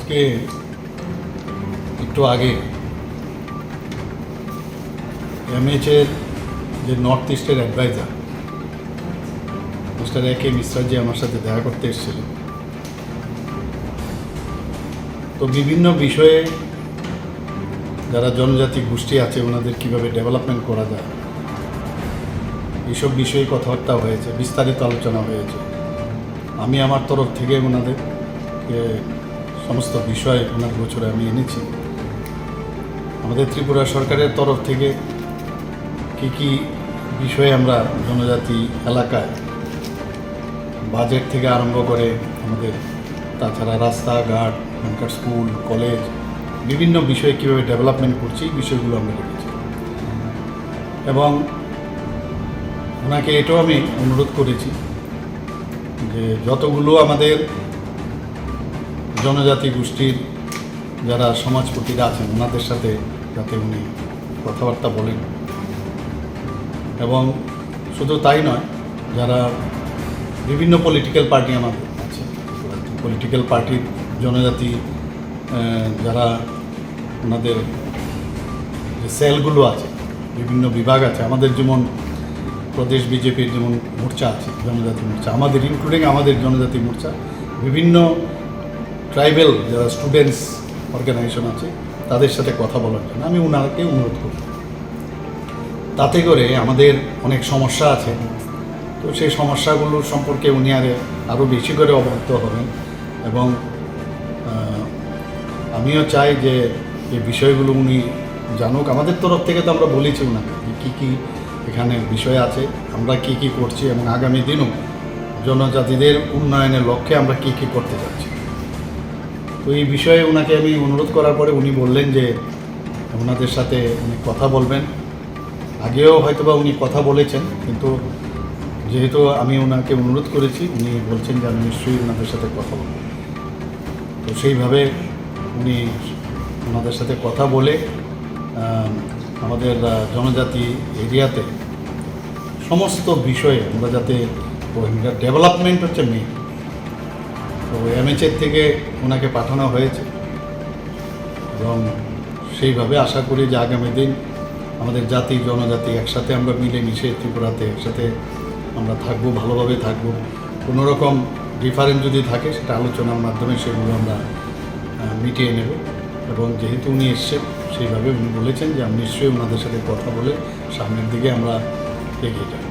আজকে একটু আগে এমএচের যে নর্থ ইস্টের অ্যাডভাইজার মিস্টার মিশ্রা যে আমার সাথে দেখা করতে এসেছিল, তো বিভিন্ন বিষয়ে যারা জনজাতি গোষ্ঠী আছে ওনাদের কীভাবে ডেভেলপমেন্ট করা যায় এইসব বিষয়ে কথাবার্তা হয়েছে, বিস্তারিত আলোচনা হয়েছে। আমি আমার তরফ থেকে ওনাদের সমস্ত বিষয় ওনার গোচরে আমি এনেছি। আমাদের ত্রিপুরা সরকারের তরফ থেকে কি কি বিষয়ে আমরা জনজাতি এলাকায় বাজেট থেকে আরম্ভ করে আমাদের তাছাড়া রাস্তাঘাট, এখানকার স্কুল, কলেজ, বিভিন্ন বিষয়ে কীভাবে ডেভেলপমেন্ট করছি এই বিষয়গুলো আমরা লিখেছি। এবং ওনাকে এটাও আমি অনুরোধ করেছি যে যতগুলো আমাদের জনজাতি গোষ্ঠীর যারা সমাজপতিরা আছেন ওনাদের সাথে যাতে উনি কথাবার্তা বলেন। এবং শুধু তাই নয়, যারা বিভিন্ন পলিটিক্যাল পার্টি আমাদের আছে, পলিটিক্যাল পার্টির জনজাতি যারা ওনাদের যে সেলগুলো আছে, বিভিন্ন বিভাগ আছে, আমাদের যেমন প্রদেশ বিজেপির যেমন মোর্চা আছে, জনজাতি মোর্চা, আমাদের ইনক্লুডিং আমাদের জনজাতি মোর্চা, বিভিন্ন ট্রাইবেল যারা স্টুডেন্টস অর্গানাইজেশন আছে তাদের সাথে কথা বলার জন্য আমি ওনাকে অনুরোধ করি। তাতে করে আমাদের অনেক সমস্যা আছে, তো সেই সমস্যাগুলো সম্পর্কে উনি আরও বেশি করে অবগত হবেন। এবং আমিও চাই যে এই বিষয়গুলো উনি জানুক। আমাদের তরফ থেকে তো আমরা বলেছি ওনাকে কী কী এখানে বিষয় আছে, আমরা কি কি করছি এবং আগামী দিনও জনজাতিদের উন্নয়নের লক্ষ্যে আমরা কি কি করতে যাচ্ছি। তো এই বিষয়ে ওনাকে আমি অনুরোধ করার পরে উনি বললেন যে ওনাদের সাথে উনি কথা বলবেন। আগেও হয়তোবা উনি কথা বলেছেন, কিন্তু যেহেতু আমি ওনাকে অনুরোধ করেছি উনি বলছেন যে আমি নিশ্চয়ই ওনাদের সাথে কথা বলব। তো সেইভাবে উনি ওনাদের সাথে কথা বলে আমাদের জনজাতি এরিয়াতে সমস্ত বিষয়ে আমরা যাতে ডেভেলপমেন্ট হচ্ছে মেইন। তো এমএচের থেকে ওনাকে পাঠানো হয়েছে এবং সেইভাবে আশা করি যে আগামী দিন আমাদের জাতি জনজাতি একসাথে আমরা মিলেমিশে ত্রিপুরাতে একসাথে আমরা থাকবো, ভালোভাবে থাকবো। কোনো রকম ডিফারেন্স যদি থাকে সেটা আলোচনার মাধ্যমে সেগুলো আমরা মিটিয়ে নেব। এবং যেহেতু উনি এসছেন সেইভাবে উনি বলেছেন যে আমি নিশ্চয়ই ওনাদের সাথে কথা বলে সামনের দিকে আমরা এগিয়ে যাব।